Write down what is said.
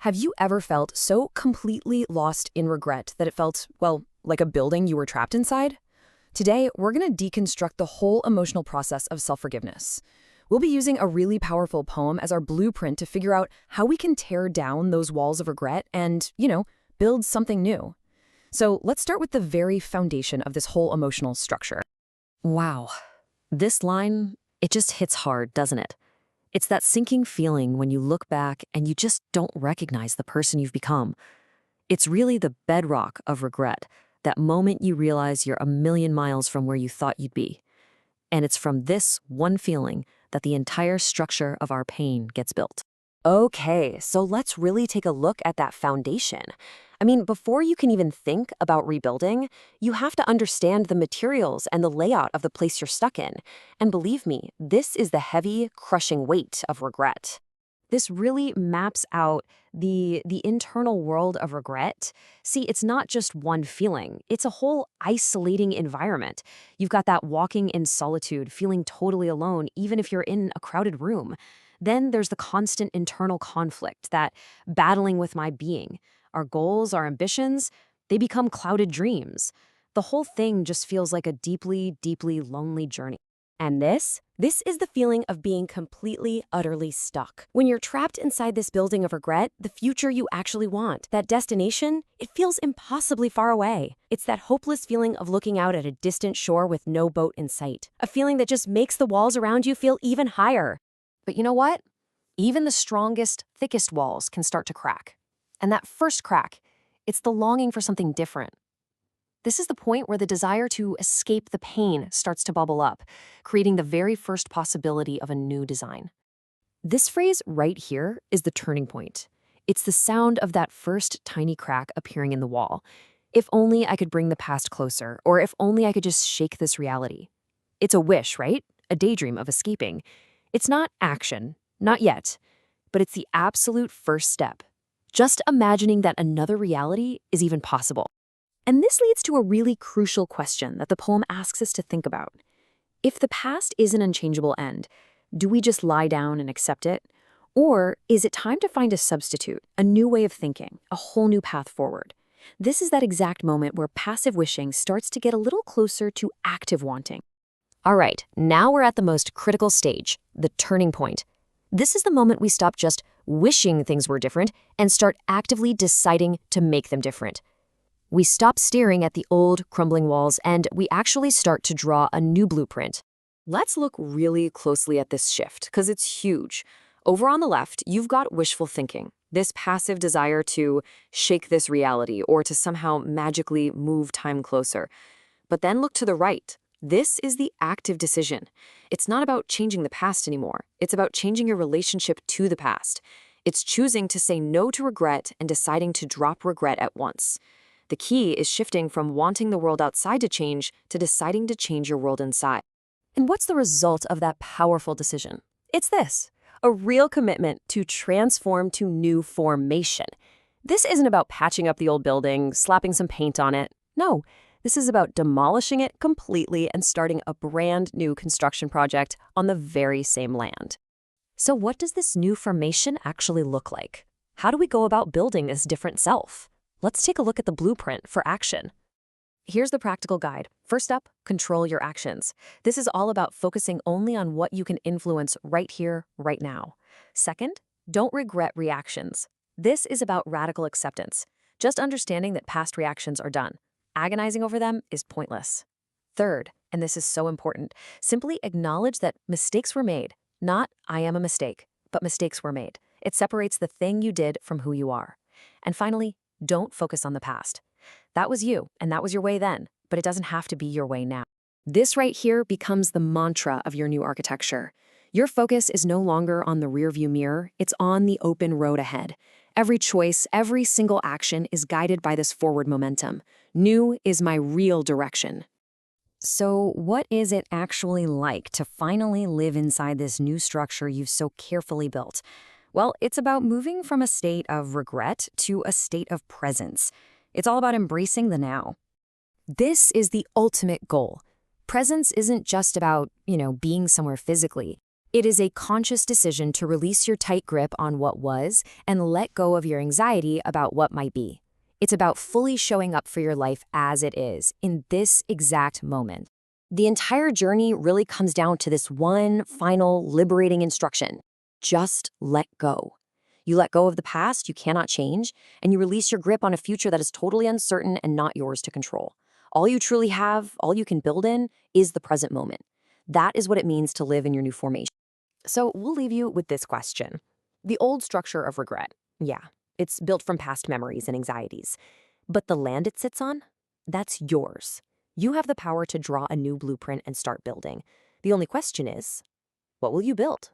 Have you ever felt so completely lost in regret that it felt, well, like a building you were trapped inside? Today, we're going to deconstruct the whole emotional process of self-forgiveness. We'll be using a really powerful poem as our blueprint to figure out how we can tear down those walls of regret and, build something new. So let's start with the very foundation of this whole emotional structure. Wow. This line, it just hits hard, doesn't it? It's that sinking feeling when you look back and you just don't recognize the person you've become. It's really the bedrock of regret, that moment you realize you're a million miles from where you thought you'd be. And it's from this one feeling that the entire structure of our pain gets built. Okay, so let's really take a look at that foundation. Before you can even think about rebuilding, you have to understand the materials and the layout of the place you're stuck in. And believe me, this is the heavy, crushing weight of regret. This really maps out the internal world of regret. See, it's not just one feeling. It's a whole isolating environment. You've got that walking in solitude, feeling totally alone, even if you're in a crowded room. Then there's the constant internal conflict, that battling with my being. Our goals, our ambitions, they become clouded dreams. The whole thing just feels like a deeply, deeply lonely journey. And this is the feeling of being completely, utterly stuck. When you're trapped inside this building of regret, the future you actually want, that destination, it feels impossibly far away. It's that hopeless feeling of looking out at a distant shore with no boat in sight. A feeling that just makes the walls around you feel even higher. But you know what? Even the strongest, thickest walls can start to crack. And that first crack, it's the longing for something different. This is the point where the desire to escape the pain starts to bubble up, creating the very first possibility of a new design. This phrase right here is the turning point. It's the sound of that first tiny crack appearing in the wall. If only I could bring the past closer, or if only I could just shake this reality. It's a wish, right? A daydream of escaping. It's not action, not yet, but it's the absolute first step. Just imagining that another reality is even possible. And this leads to a really crucial question that the poem asks us to think about. If the past is an unchangeable end, do we just lie down and accept it? Or is it time to find a substitute, a new way of thinking, a whole new path forward? This is that exact moment where passive wishing starts to get a little closer to active wanting. All right, now we're at the most critical stage, the turning point. This is the moment we stop just wishing things were different and start actively deciding to make them different. We stop staring at the old, crumbling walls, and we actually start to draw a new blueprint. Let's look really closely at this shift, because it's huge. Over on the left, you've got wishful thinking, this passive desire to shake this reality or to somehow magically move time closer. But then look to the right. This is the active decision. It's not about changing the past anymore. It's about changing your relationship to the past. It's choosing to say no to regret and deciding to drop regret at once. The key is shifting from wanting the world outside to change to deciding to change your world inside. And what's the result of that powerful decision? It's this, a real commitment to transform to new formation. This isn't about patching up the old building, slapping some paint on it. No, this is about demolishing it completely and starting a brand new construction project on the very same land. So what does this new formation actually look like? How do we go about building this different self? Let's take a look at the blueprint for action. Here's the practical guide. First up, control your actions. This is all about focusing only on what you can influence right here, right now. Second, don't regret reactions. This is about radical acceptance. Just understanding that past reactions are done. Agonizing over them is pointless. Third, and this is so important, simply acknowledge that mistakes were made. Not, I am a mistake, but mistakes were made. It separates the thing you did from who you are. And finally, don't focus on the past. That was you, and that was your way then, but it doesn't have to be your way now. This right here becomes the mantra of your new architecture. Your focus is no longer on the rearview mirror, it's on the open road ahead. Every choice, every single action is guided by this forward momentum. New is my real direction. So what is it actually like to finally live inside this new structure you've so carefully built? Well, it's about moving from a state of regret to a state of presence. It's all about embracing the now. This is the ultimate goal. Presence isn't just about, being somewhere physically. It is a conscious decision to release your tight grip on what was and let go of your anxiety about what might be. It's about fully showing up for your life as it is, in this exact moment. The entire journey really comes down to this one final liberating instruction. Just let go. You let go of the past you cannot change, and you release your grip on a future that is totally uncertain and not yours to control. All you truly have, all you can build in, is the present moment. That is what it means to live in your new formation. So we'll leave you with this question. The old structure of regret, yeah, it's built from past memories and anxieties. But the land it sits on, that's yours. You have the power to draw a new blueprint and start building. The only question is, what will you build?